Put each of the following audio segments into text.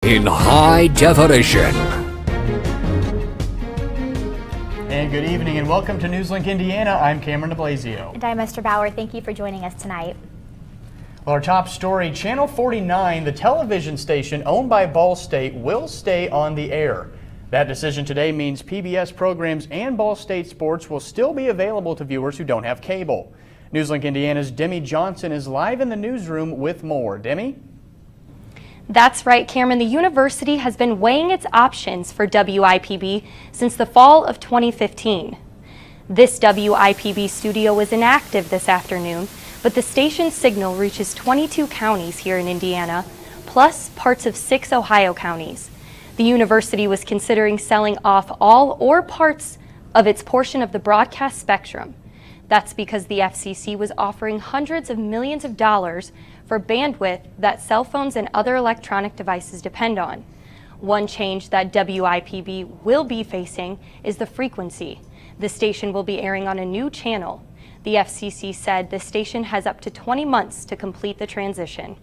in high definition. And good evening and welcome to NewsLink Indiana. I'm Cameron DeBlasio. And I'm Esther Bauer. Thank you for joining us tonight. Well, our top story, Channel 49, the television station owned by Ball State, will stay on the air. That decision today means PBS programs and Ball State sports will still be available to viewers who don't have cable. NewsLink Indiana's Demi Johnson is live in the newsroom with more. Demi? That's right, Cameron. The university has been weighing its options for WIPB since the fall of 2015. This WIPB studio was inactive this afternoon, but the station's signal reaches 22 counties here in Indiana, plus parts of 6 Ohio counties. The university was considering selling off all or parts of its portion of the broadcast spectrum. That's because the FCC was offering hundreds of millions of dollars for bandwidth that cell phones and other electronic devices depend on. One change that WIPB will be facing is the frequency. The station will be airing on a new channel. The FCC said the station has up to 20 months to complete the transition.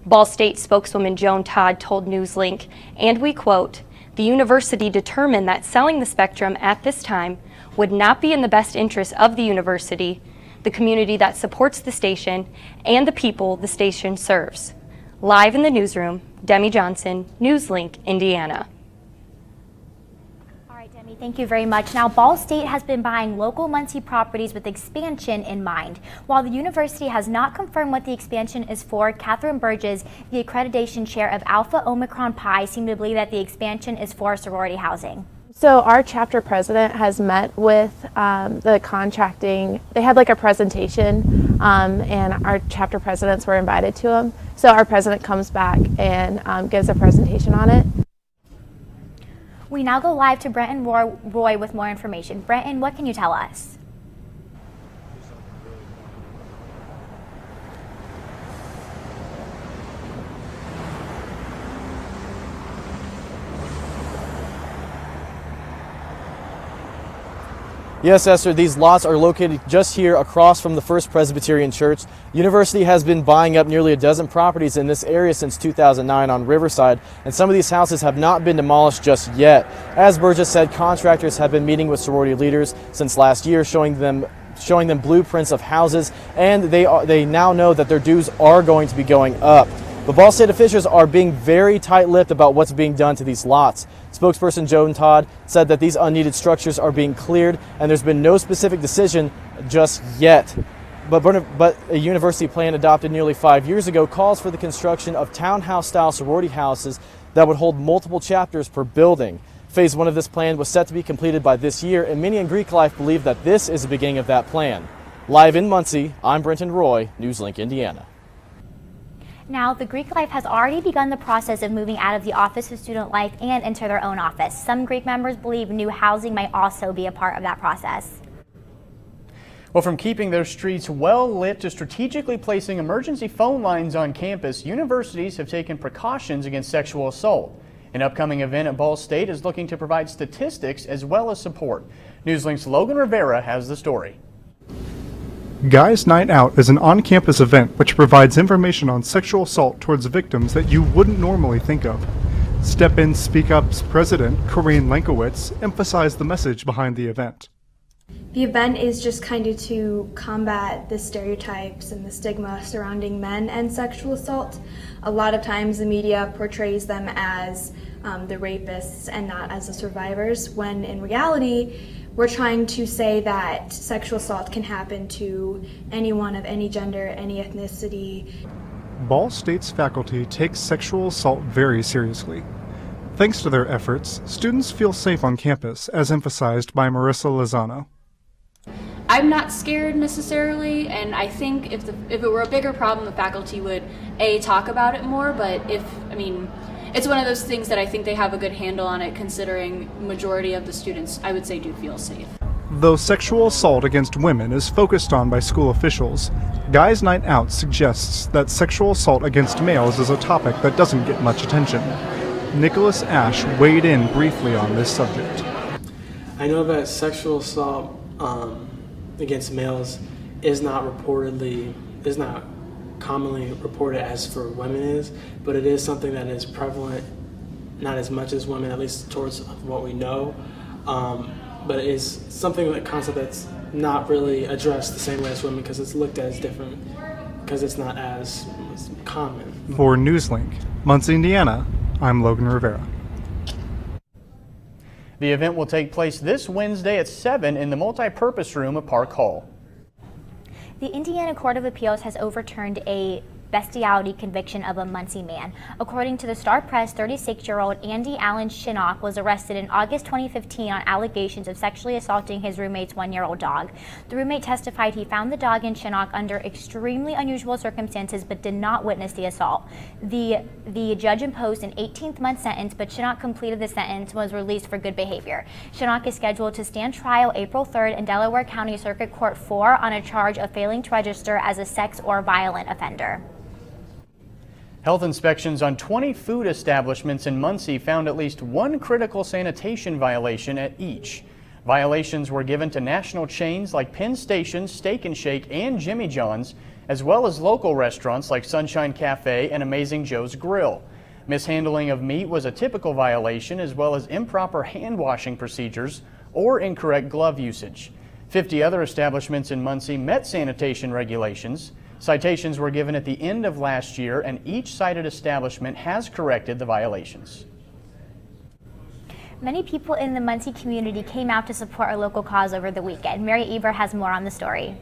Ball State spokeswoman Joan Todd told NewsLink, and we quote, "The university determined that selling the spectrum at this time would not be in the best interest of the university, the community that supports the station, and the people the station serves." Live in the newsroom, Demi Johnson, NewsLink, Indiana. Thank you very much. Now, Ball State has been buying local Muncie properties with expansion in mind. While the university has not confirmed what the expansion is for, Catherine Burgess, the accreditation chair of Alpha Omicron Pi, seemed to believe that the expansion is for sorority housing. So our chapter president has met with the contracting. They had like a presentation and our chapter presidents were invited to them. So our president comes back and gives a presentation on it. We now go live to Brenton Roy with more information. Brenton, what can you tell us? Yes, Esther, these lots are located just here across from the First Presbyterian Church. The university has been buying up nearly a dozen properties in this area since 2009 on Riverside, and some of these houses have not been demolished just yet. As Burgess said, contractors have been meeting with sorority leaders since last year, showing them blueprints of houses, and they now know that their dues are going to be going up. But Ball State officials are being very tight-lipped about what's being done to these lots. Spokesperson Joan Todd said that these unneeded structures are being cleared and there's been no specific decision just yet. But a university plan adopted nearly 5 years ago calls for the construction of townhouse-style sorority houses that would hold multiple chapters per building. Phase 1 of this plan was set to be completed by this year, and many in Greek life believe that this is the beginning of that plan. Live in Muncie, I'm Brenton Roy, NewsLink Indiana. Now, the Greek Life has already begun the process of moving out of the Office of Student Life and into their own office. Some Greek members believe new housing might also be a part of that process. Well, from keeping their streets well lit to strategically placing emergency phone lines on campus, universities have taken precautions against sexual assault. An upcoming event at Ball State is looking to provide statistics as well as support. NewsLink's Logan Rivera has the story. Guys Night Out is an on-campus event which provides information on sexual assault towards victims that you wouldn't normally think of. Step In Speak Up's president, Corinne Lankowitz, emphasized the message behind the event. The event is just kind of to combat the stereotypes and the stigma surrounding men and sexual assault. A lot of times the media portrays them as the rapists and not as the survivors, when in reality, we're trying to say that sexual assault can happen to anyone of any gender, any ethnicity. Ball State's faculty takes sexual assault very seriously. Thanks to their efforts, students feel safe on campus, as emphasized by Marissa Lozano. I'm not scared necessarily, and I think if it were a bigger problem, the faculty would talk about it more. But it's one of those things that I think they have a good handle on it, considering majority of the students, I would say, do feel safe. Though sexual assault against women is focused on by school officials, Guys Night Out suggests that sexual assault against males is a topic that doesn't get much attention. Nicholas Ash weighed in briefly on this subject. I know that sexual assault against males is not commonly reported as for women is, but it is something that is prevalent, not as much as women, at least towards what we know, but it is something, a concept that's not really addressed the same way as women because it's looked at as different, because it's not as common. For NewsLink, Muncie, Indiana, I'm Logan Rivera. The event will take place this Wednesday at 7 in the multi-purpose room at Park Hall. The Indiana Court of Appeals has overturned a bestiality conviction of a Muncie man. According to the Star Press, 36-year-old Andy Allen Shinnock was arrested in August 2015 on allegations of sexually assaulting his roommate's 1-year-old dog. The roommate testified he found the dog and Shinnock under extremely unusual circumstances but did not witness the assault. The judge imposed an 18-month sentence, but Shinnock completed the sentence and was released for good behavior. Shinnock is scheduled to stand trial April 3rd in Delaware County Circuit Court 4 on a charge of failing to register as a sex or violent offender. Health inspections on 20 food establishments in Muncie found at least one critical sanitation violation at each. Violations were given to national chains like Penn Station, Steak and Shake, and Jimmy John's, as well as local restaurants like Sunshine Cafe and Amazing Joe's Grill. Mishandling of meat was a typical violation, as well as improper hand washing procedures or incorrect glove usage. 50 other establishments in Muncie met sanitation regulations. Citations were given at the end of last year, and each cited establishment has corrected the violations. Many people in the Muncie community came out to support our local cause over the weekend. Mary Eber has more on the story.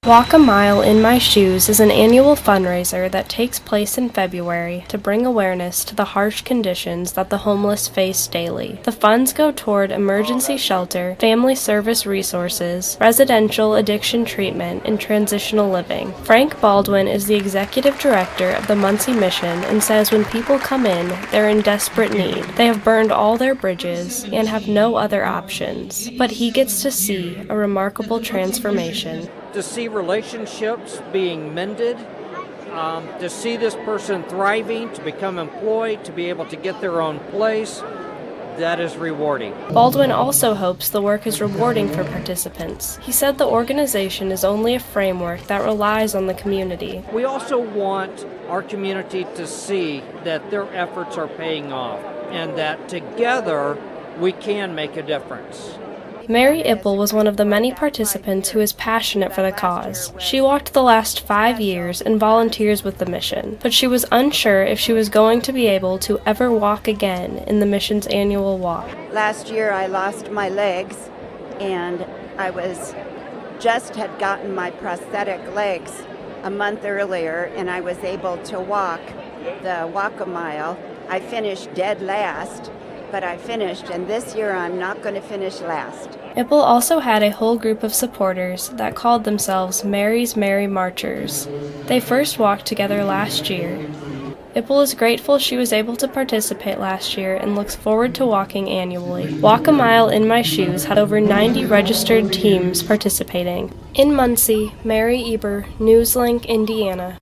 Walk a Mile in My Shoes is an annual fundraiser that takes place in February to bring awareness to the harsh conditions that the homeless face daily. The funds go toward emergency shelter, family service resources, residential addiction treatment, and transitional living. Frank Baldwin is the executive director of the Muncie Mission and says when people come in, they're in desperate need. They have burned all their bridges and have no other options. But he gets to see a remarkable transformation. To see relationships being mended, to see this person thriving, to become employed, to be able to get their own place, that is rewarding. Baldwin also hopes the work is rewarding for participants. He said the organization is only a framework that relies on the community. We also want our community to see that their efforts are paying off and that together we can make a difference. Mary Ipple was one of the many participants who is passionate for the cause. She walked the last 5 years and volunteers with the mission, but she was unsure if she was going to be able to ever walk again in the mission's annual walk. Last year I lost my legs, and I had gotten my prosthetic legs a month earlier, and I was able to walk the Walk a Mile. I finished dead last, but I finished, and this year I'm not going to finish last. Ipple also had a whole group of supporters that called themselves Mary's Merry Marchers. They first walked together last year. Ipple is grateful she was able to participate last year and looks forward to walking annually. Walk a Mile in My Shoes had over 90 registered teams participating. In Muncie, Mary Eber, NewsLink, Indiana.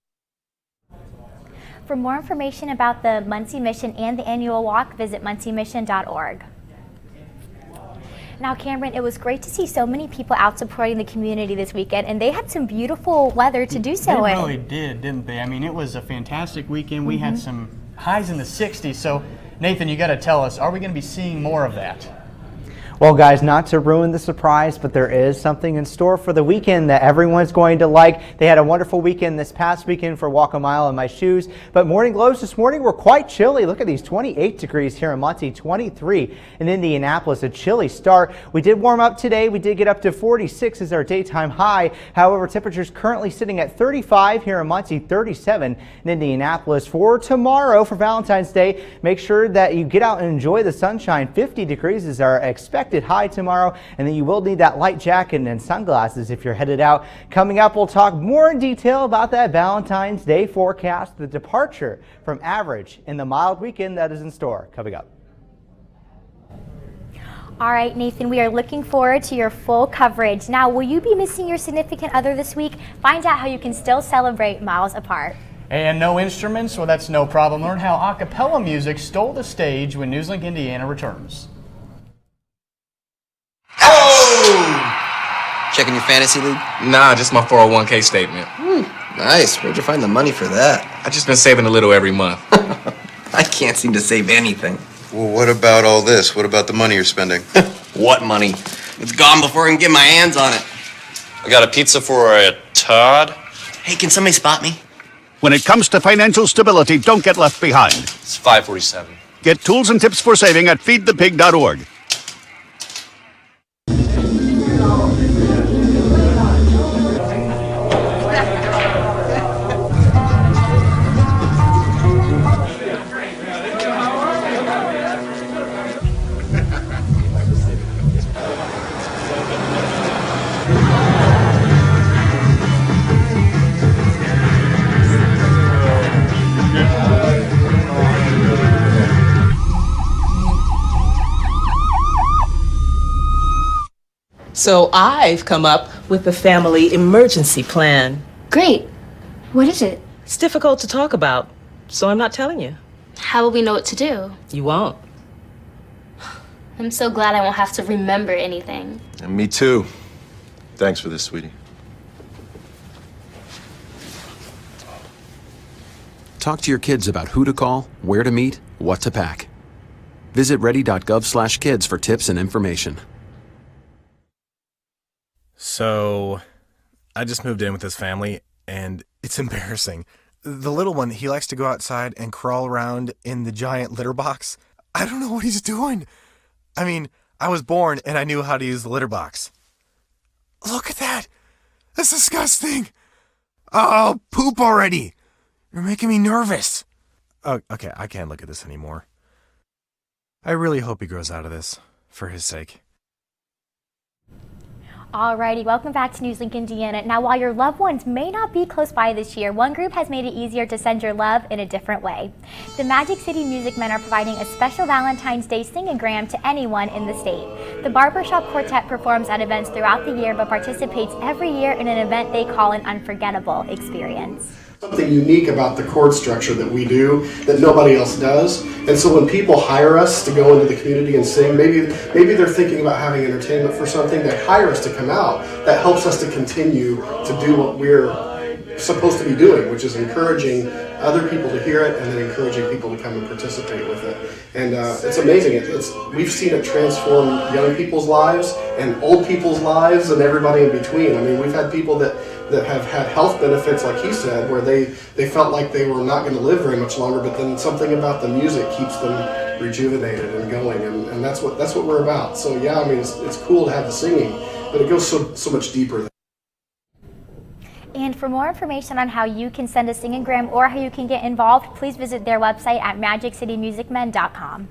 For more information about the Muncie Mission and the annual walk, visit munciemission.org. Now, Cameron, it was great to see so many people out supporting the community this weekend, and they had some beautiful weather to do so in. They really did, didn't they? I mean, it was a fantastic weekend. We had some highs in the 60s. So, Nathan, you got to tell us, are we going to be seeing more of that? Well, guys, not to ruin the surprise, but there is something in store for the weekend that everyone's going to like. They had a wonderful weekend this past weekend for Walk a Mile in My Shoes, but morning lows this morning were quite chilly. Look at these, 28 degrees here in Muncie, 23 in Indianapolis, a chilly start. We did warm up today. We did get up to 46 as our daytime high. However, temperatures currently sitting at 35 here in Muncie, 37 in Indianapolis. For tomorrow, for Valentine's Day, make sure that you get out and enjoy the sunshine. 50 degrees is our expected high tomorrow, and then you will need that light jacket and sunglasses if you're headed out. Coming up, we'll talk more in detail about that Valentine's Day forecast, the departure from average in the mild weekend that is in store. Coming up. All right, Nathan, we are looking forward to your full coverage. Now, will you be missing your significant other this week? Find out how you can still celebrate miles apart. And no instruments? Well, that's no problem. Learn how a cappella music stole the stage when NewsLink Indiana returns. Checking your fantasy league? Nah, just my 401k statement. Nice. Where'd you find the money for that? I've just been saving a little every month. I can't seem to save anything. Well, what about all this? What about the money you're spending? What money? It's gone before I can get my hands on it. I got a pizza for a Todd. Hey, can somebody spot me? When it comes to financial stability, don't get left behind. It's 547. Get tools and tips for saving at feedthepig.org. So I've come up with a family emergency plan. Great. What is it? It's difficult to talk about, so I'm not telling you. How will we know what to do? You won't. I'm so glad I won't have to remember anything. And me too. Thanks for this, sweetie. Talk to your kids about who to call, where to meet, what to pack. Visit ready.gov/kids for tips and information. So, I just moved in with this family, and it's embarrassing. The little one, he likes to go outside and crawl around in the giant litter box. I don't know what he's doing. I mean, I was born and I knew how to use the litter box. Look at that! That's disgusting! Oh, poop already! You're making me nervous. Oh, okay, I can't look at this anymore. I really hope he grows out of this, for his sake. Alrighty, welcome back to NewsLink Indiana. Now, while your loved ones may not be close by this year, one group has made it easier to send your love in a different way. The Magic City Music Men are providing a special Valentine's Day sing-a-gram to anyone in the state. The Barbershop Quartet performs at events throughout the year, but participates every year in an event they call an unforgettable experience. Something unique about the chord structure that we do that nobody else does. And so when people hire us to go into the community and sing, maybe they're thinking about having entertainment for something, they hire us to come out. That helps us to continue to do what we're supposed to be doing, which is encouraging other people to hear it and then encouraging people to come and participate with it. And it's amazing. We've seen it transform young people's lives and old people's lives and everybody in between. I mean, we've had people that have had health benefits, like he said, where they felt like they were not going to live very much longer, but then something about the music keeps them rejuvenated and going, and that's what we're about. So yeah, I mean, it's cool to have the singing, but it goes so much deeper. And for more information on how you can send a sing-a-gram or how you can get involved, please visit their website at magiccitymusicmen.com.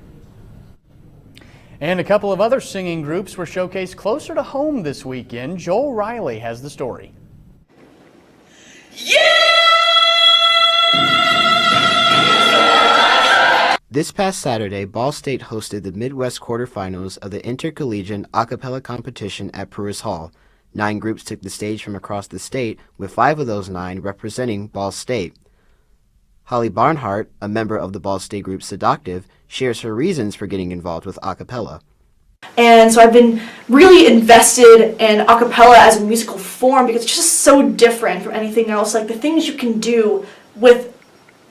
And a couple of other singing groups were showcased closer to home this weekend. Joel Riley has the story. This past Saturday, Ball State hosted the Midwest quarterfinals of the Intercollegiate a cappella competition at Pruis Hall. 9 groups took the stage from across the state, with 5 of those 9 representing Ball State. Holly Barnhart, a member of the Ball State group Seductive, shares her reasons for getting involved with a cappella. And so I've been really invested in a cappella as a musical form because it's just so different from anything else. Like the things you can do with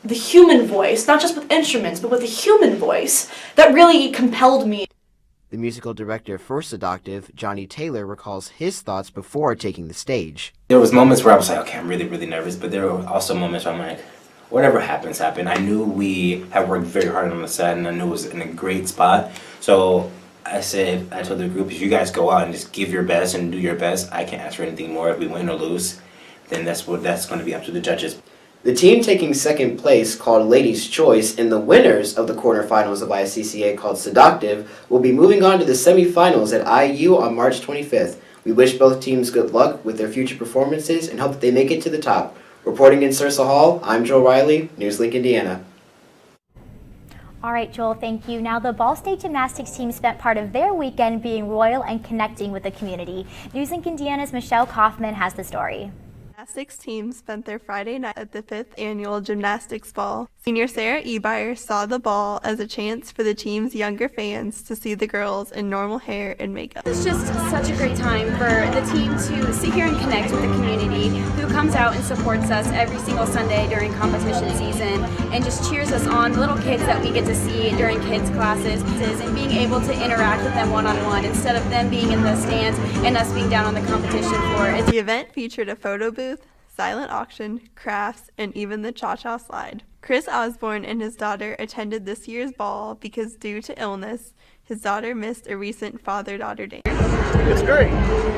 the human voice, not just with instruments, but with the human voice, that really compelled me. The musical director for Seductive, Johnny Taylor, recalls his thoughts before taking the stage. There was moments where I was like, okay, I'm really, really nervous, but there were also moments where I'm like, whatever happens, happen. I knew we had worked very hard on the set, and I knew it was in a great spot. So I told the group, if you guys go out and just give your best and do your best, I can't ask for anything more. If we win or lose, then that's going to be up to the judges. The team taking second place, called Ladies' Choice, and the winners of the quarterfinals of ICCA, called Seductive, will be moving on to the semifinals at IU on March 25th. We wish both teams good luck with their future performances and hope that they make it to the top. Reporting in Sursa Hall, I'm Joel Riley, NewsLink Indiana. All right, Joel, thank you. Now, the Ball State gymnastics team spent part of their weekend being royal and connecting with the community. NewsLink Indiana's Michelle Kaufman has the story. Gymnastics team spent their Friday night at the 5th annual Gymnastics Ball Senior Sarah Ebeyer saw the ball as a chance for the team's younger fans to see the girls in normal hair and makeup. It's just such a great time for the team to sit here and connect with the community who comes out and supports us every single Sunday during competition season and just cheers us on, the little kids that we get to see during kids classes, and being able to interact with them one-on-one instead of them being in the stands and us being down on the competition floor. The event featured a photo booth, silent auction, crafts, and even the cha-cha slide. Chris Osborne and his daughter attended this year's ball because due to illness, his daughter missed a recent father-daughter dance. It's great.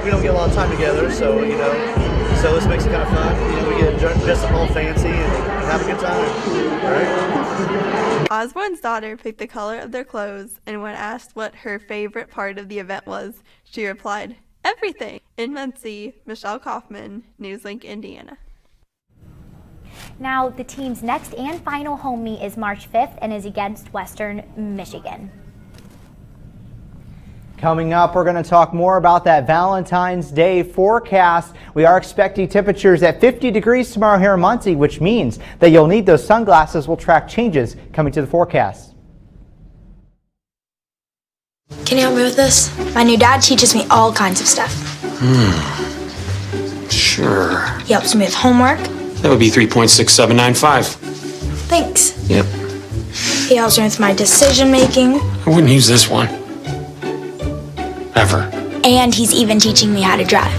We don't get a lot of time together, so this makes it kind of fun. We get dressed up all fancy and have a good time. All right. Osborne's daughter picked the color of their clothes, and when asked what her favorite part of the event was, she replied, "Everything." In Muncie, Michelle Kaufman, NewsLink, Indiana. Now, the team's next and final home meet is March 5th and is against Western Michigan. Coming up, we're going to talk more about that Valentine's Day forecast. We are expecting temperatures at 50 degrees tomorrow here in Muncie, which means that you'll need those sunglasses. We'll track changes coming to the forecast. Can you help me with this? My new dad teaches me all kinds of stuff. Sure. He helps me with homework. That would be 3.6795. Thanks. Yep. He helps me with my decision making. I wouldn't use this one. Ever. And he's even teaching me how to drive.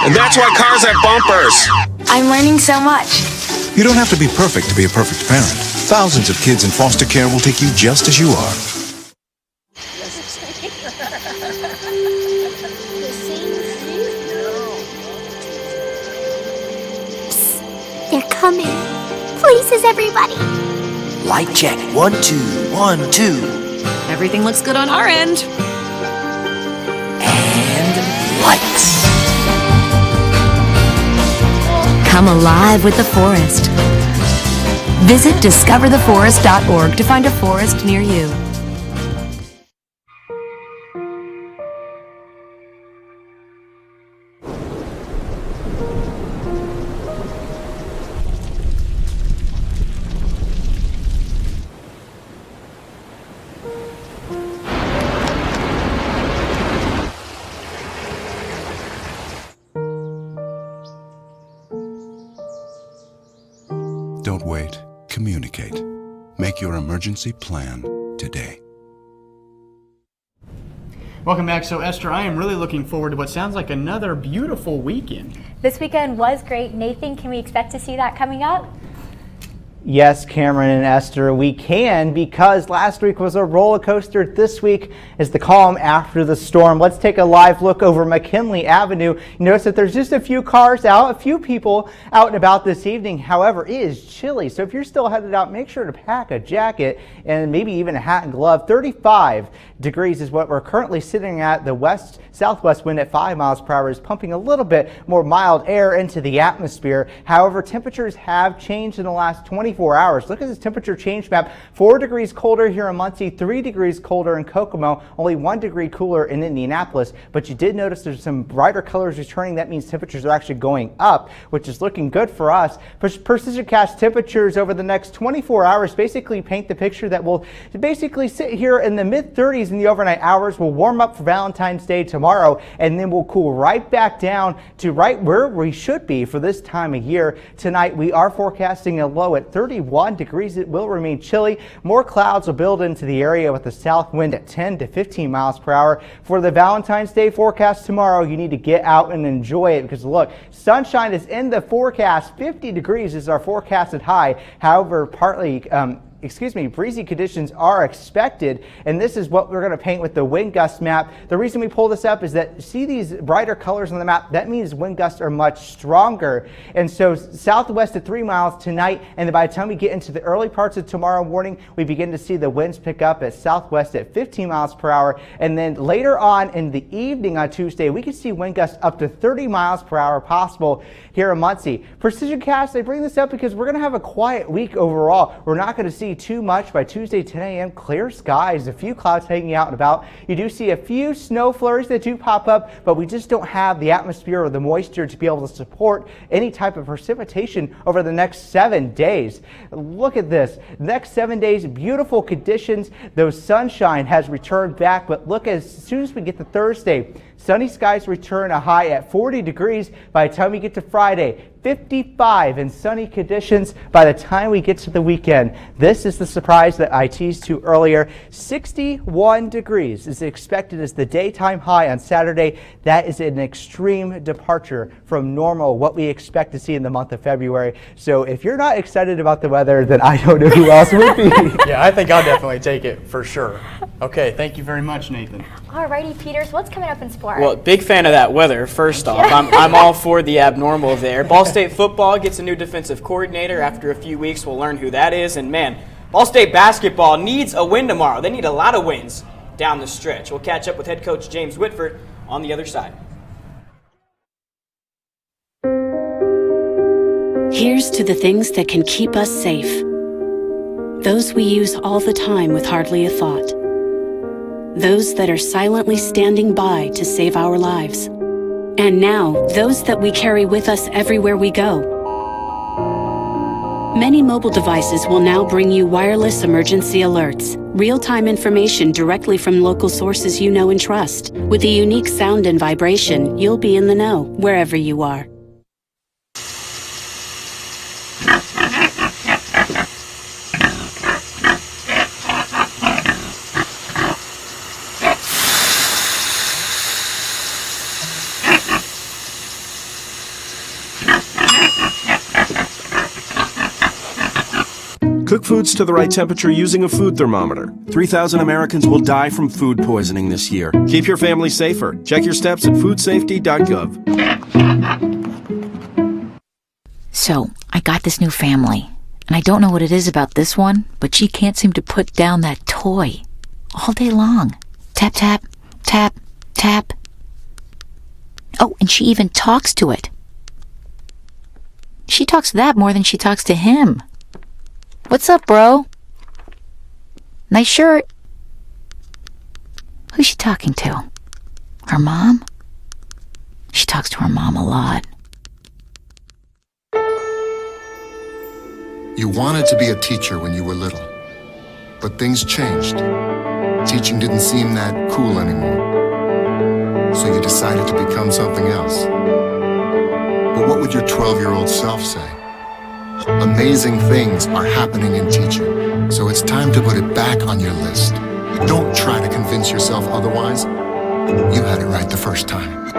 And that's why cars have bumpers. I'm learning so much. You don't have to be perfect to be a perfect parent. Thousands of kids in foster care will take you just as you are. They're coming. Places, everybody. Light check. 1, 2, 1, 2. Everything looks good on our end. And lights. Come alive with the forest. Visit discovertheforest.org to find a forest near you. Don't wait. Communicate. Make your emergency plan today. Welcome back. So Esther, I am really looking forward to what sounds like another beautiful weekend. This weekend was great. Nathan, can we expect to see that coming up? Yes, Cameron and Esther, we can, because last week was a roller coaster. This week is the calm after the storm. Let's take a live look over McKinley Avenue. You notice that there's just a few cars out, a few people out and about this evening. However, it is chilly, so if you're still headed out, make sure to pack a jacket and maybe even a hat and glove. 35 degrees is what we're currently sitting at. The southwest wind at 5 miles per hour is pumping a little bit more mild air into the atmosphere. However, temperatures have changed in the last 24 hours. Look at this temperature change map. 4 degrees colder here in Muncie, 3 degrees colder in Kokomo, only 1 degree cooler in Indianapolis. But you did notice there's some brighter colors returning. That means temperatures are actually going up, which is looking good for us. Precision cast temperatures over the next 24 hours basically paint the picture that we'll basically sit here in the mid-30s in the overnight hours. We'll warm up for Valentine's Day tomorrow, and then we'll cool right back down to right where we should be for this time of year. Tonight we are forecasting a low at 31 degrees. It will remain chilly. More clouds will build into the area with the south wind at 10 to 15 miles per hour. For the Valentine's Day forecast tomorrow, you need to get out and enjoy it, because look, sunshine is in the forecast. 50 degrees is our forecasted high. However, breezy conditions are expected, and this is what we're going to paint with the wind gust map. The reason we pull this up is that, see these brighter colors on the map? That means wind gusts are much stronger. And so southwest at 3 miles tonight, and then by the time we get into the early parts of tomorrow morning, we begin to see the winds pick up at southwest at 15 miles per hour. And then later on in the evening on Tuesday, we can see wind gusts up to 30 miles per hour possible here in Muncie. Precision cast, I bring this up because we're going to have a quiet week overall. We're not going to see see too much. By Tuesday 10 a.m., clear skies, a few clouds hanging out and about. You do see a few snow flurries that do pop up, but we just don't have the atmosphere or the moisture to be able to support any type of precipitation over the next 7 days. Look at this. Next 7 days, beautiful conditions. Though sunshine has returned back, but look, as soon as we get to Thursday, sunny skies return, a high at 40 degrees. By the time we get to Friday, 55 and sunny conditions by the time we get to the weekend. This is the surprise that I teased to earlier. 61 degrees is expected as the daytime high on Saturday. That is an extreme departure from normal, what we expect to see in the month of February. So if you're not excited about the weather, then I don't know who else would be. Yeah, I think I'll definitely take it for sure. Okay, thank you very much, Nathan. Alrighty, Peters, what's coming up in sport? Well, big fan of that weather, first off. I'm all for the abnormal there. Ball State football gets a new defensive coordinator. After a few weeks, we'll learn who that is. And man, Ball State basketball needs a win tomorrow. They need a lot of wins down the stretch. We'll catch up with head coach James Whitford on the other side. Here's to the things that can keep us safe. Those we use all the time with hardly a thought. Those that are silently standing by to save our lives. And now, those that we carry with us everywhere we go. Many mobile devices will now bring you wireless emergency alerts, real-time information directly from local sources you know and trust. With a unique sound and vibration, you'll be in the know, wherever you are. Cook foods to the right temperature using a food thermometer. 3,000 Americans will die from food poisoning this year. Keep your family safer. Check your steps at foodsafety.gov. So, I got this new family, and I don't know what it is about this one, but she can't seem to put down that toy all day long. Tap, tap, tap, tap. Oh, and she even talks to it. She talks to that more than she talks to him. What's up, bro? Nice shirt. Who's she talking to? Her mom? She talks to her mom a lot. You wanted to be a teacher when you were little, but things changed. Teaching didn't seem that cool anymore, so you decided to become something else. But what would your 12-year-old self say? Amazing things are happening in teaching, so it's time to put it back on your list. Don't try to convince yourself otherwise. You had it right the first time.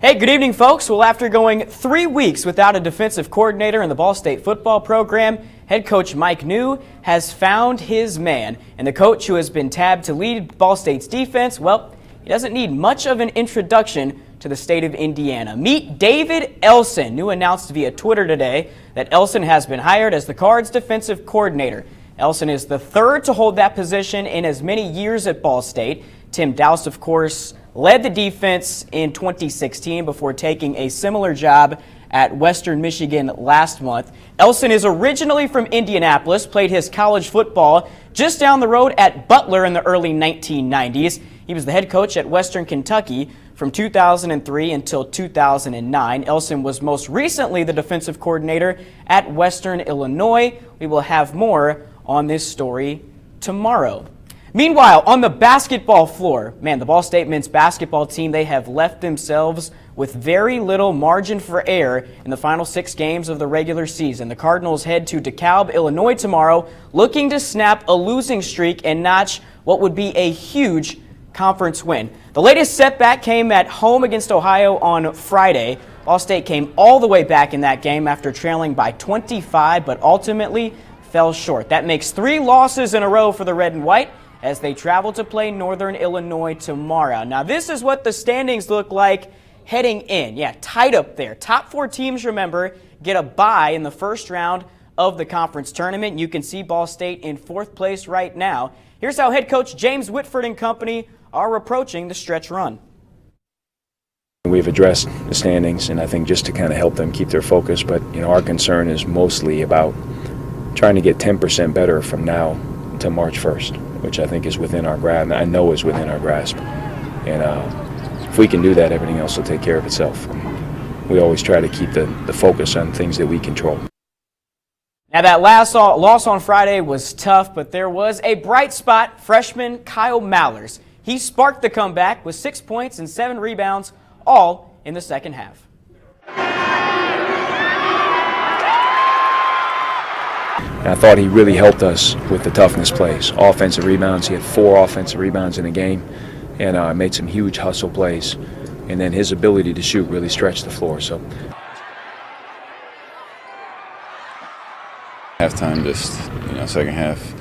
Hey, good evening, folks. Well, after going 3 weeks without a defensive coordinator in the Ball State football program, head coach Mike New has found his man. And the coach who has been tabbed to lead Ball State's defense, well, he doesn't need much of an introduction to the state of Indiana. Meet David Elson. New announced via Twitter today that Elson has been hired as the Cards defensive coordinator. Elson is the third to hold that position in as many years at Ball State. Tim Dowse, of course, led the defense in 2016 before taking a similar job at Western Michigan last month. Elson is originally from Indianapolis, played his college football just down the road at Butler in the early 1990s. He was the head coach at Western Kentucky from 2003 until 2009. Elson was most recently the defensive coordinator at Western Illinois. We will have more on this story tomorrow. Meanwhile, on the basketball floor, man, the Ball State men's basketball team, they have left themselves with very little margin for error in the final 6 games of the regular season. The Cardinals head to DeKalb, Illinois tomorrow, looking to snap a losing streak and notch what would be a huge conference win. The latest setback came at home against Ohio on Friday. Ball State came all the way back in that game after trailing by 25, but ultimately fell short. That makes 3 losses in a row for the Red and White as they travel to play Northern Illinois tomorrow. Now, this is what the standings look like heading in. Yeah, tight up there. Top 4 teams, remember, get a bye in the first round of the conference tournament. You can see Ball State in 4th place right now. Here's how head coach James Whitford and company are approaching the stretch run. We've addressed the standings, and I think just to kind of help them keep their focus. But our concern is mostly about trying to get 10% better from now to March 1st, which I think is within our grasp. I know is within our grasp, and if we can do that, everything else will take care of itself. We always try to keep the focus on things that we control. Now that last loss on Friday was tough, but there was a bright spot. Freshman Kyle Mallers. He sparked the comeback with 6 points and 7 rebounds, all in the second half. And I thought he really helped us with the toughness plays. Offensive rebounds, he had 4 offensive rebounds in the game, and made some huge hustle plays. And then his ability to shoot really stretched the floor. So halftime, just second half,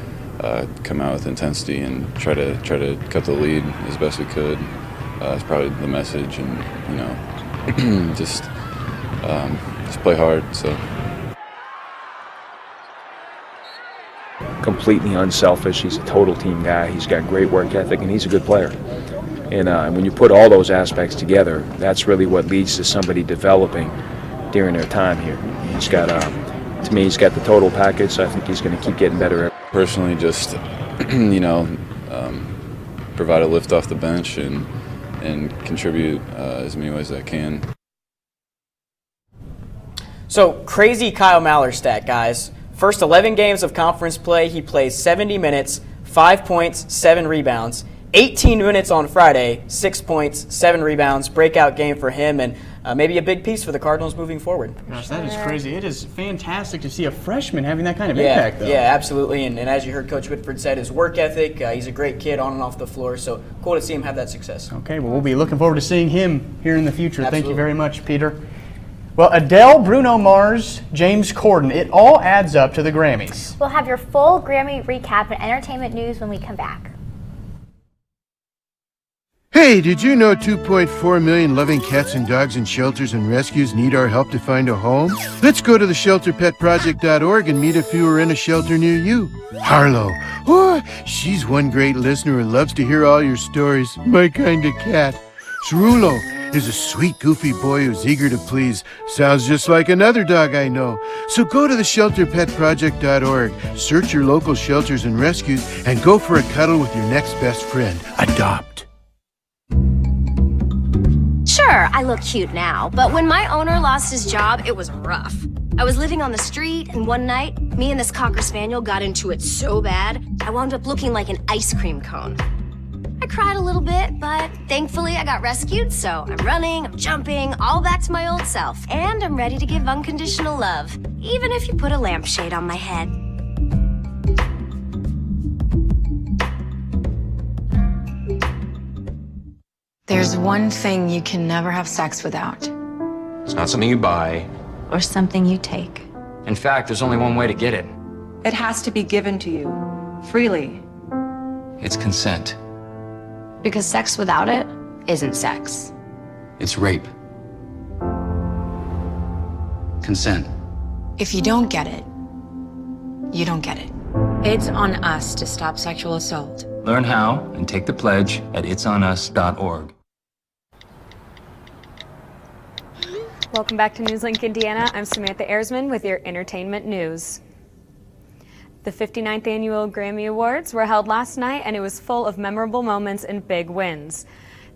come out with intensity and try to cut the lead as best we could. It's probably the message, and just play hard. So completely unselfish. He's a total team guy. He's got great work ethic, and he's a good player. And when you put all those aspects together, that's really what leads to somebody developing during their time here. He's got, to me, he's got the total package, so I think he's going to keep getting better. Personally, just provide a lift off the bench and contribute as many ways as I can. So crazy Kyle Mallers stat, guys. First 11 games of conference play, he plays 70 minutes, 5 points, 7 rebounds. 18 minutes on Friday, 6 points, 7 rebounds, breakout game for him, and maybe a big piece for the Cardinals moving forward. Gosh, that is crazy. It is fantastic to see a freshman having that kind of impact, though. Yeah, absolutely. And as you heard Coach Whitford said, his work ethic, he's a great kid on and off the floor, so cool to see him have that success. Okay, well, we'll be looking forward to seeing him here in the future. Absolutely. Thank you very much, Peter. Well, Adele, Bruno Mars, James Corden, it all adds up to the Grammys. We'll have your full Grammy recap and entertainment news when we come back. Hey, did you know 2.4 million loving cats and dogs in shelters and rescues need our help to find a home? Let's go to theshelterpetproject.org and meet a few who are in a shelter near you. Harlow, oh, she's one great listener who loves to hear all your stories. My kind of cat. Cerulo is a sweet, goofy boy who's eager to please. Sounds just like another dog I know. So go to theshelterpetproject.org, search your local shelters and rescues, and go for a cuddle with your next best friend. Adopt. Sure, I look cute now, but when my owner lost his job, it was rough. I was living on the street, and one night, me and this Cocker Spaniel got into it so bad, I wound up looking like an ice cream cone. I cried a little bit, but thankfully I got rescued, so I'm running, I'm jumping, all back to my old self, and I'm ready to give unconditional love, even if you put a lampshade on my head. There's one thing you can never have sex without. It's not something you buy. Or something you take. In fact, there's only one way to get it. It has to be given to you, freely. It's consent. Because sex without it isn't sex. It's rape. Consent. If you don't get it, you don't get it. It's on us to stop sexual assault. Learn how and take the pledge at itsonus.org. Welcome back to NewsLink Indiana. I'm Samantha Erzman with your entertainment news. The 59th Annual Grammy Awards were held last night, and it was full of memorable moments and big wins.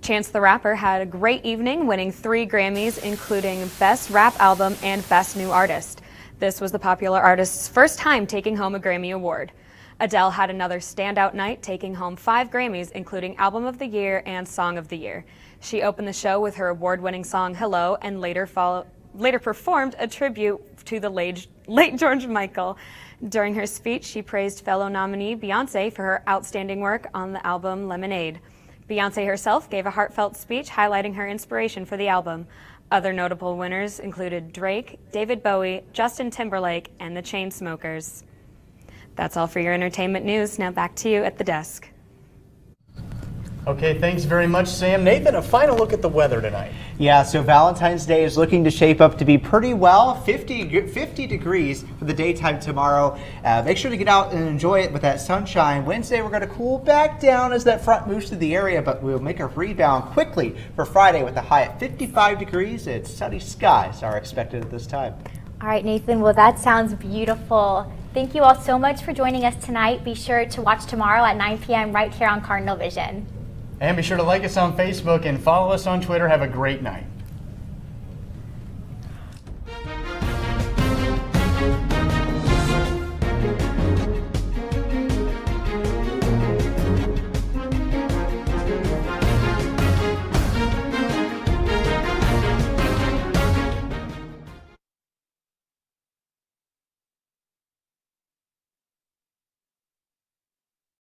Chance the Rapper had a great evening, winning 3 Grammys, including Best Rap Album and Best New Artist. This was the popular artist's first time taking home a Grammy Award. Adele had another standout night, taking home 5 Grammys, including Album of the Year and Song of the Year. She opened the show with her award-winning song Hello, and later performed a tribute to the late George Michael. During her speech, she praised fellow nominee Beyoncé for her outstanding work on the album Lemonade. Beyoncé herself gave a heartfelt speech highlighting her inspiration for the album. Other notable winners included Drake, David Bowie, Justin Timberlake, and the Chainsmokers. That's all for your entertainment news. Now back to you at the desk. Okay, thanks very much, Sam. Nathan, a final look at the weather tonight. Yeah, so Valentine's Day is looking to shape up to be pretty well. 50 degrees for the daytime tomorrow. Make sure to get out and enjoy it with that sunshine. Wednesday, we're going to cool back down as that front moves through the area, but we'll make a rebound quickly for Friday with a high at 55 degrees and sunny skies are expected at this time. All right, Nathan, well, that sounds beautiful. Thank you all so much for joining us tonight. Be sure to watch tomorrow at 9 p.m. right here on Cardinal Vision. And be sure to like us on Facebook and follow us on Twitter. Have a great night.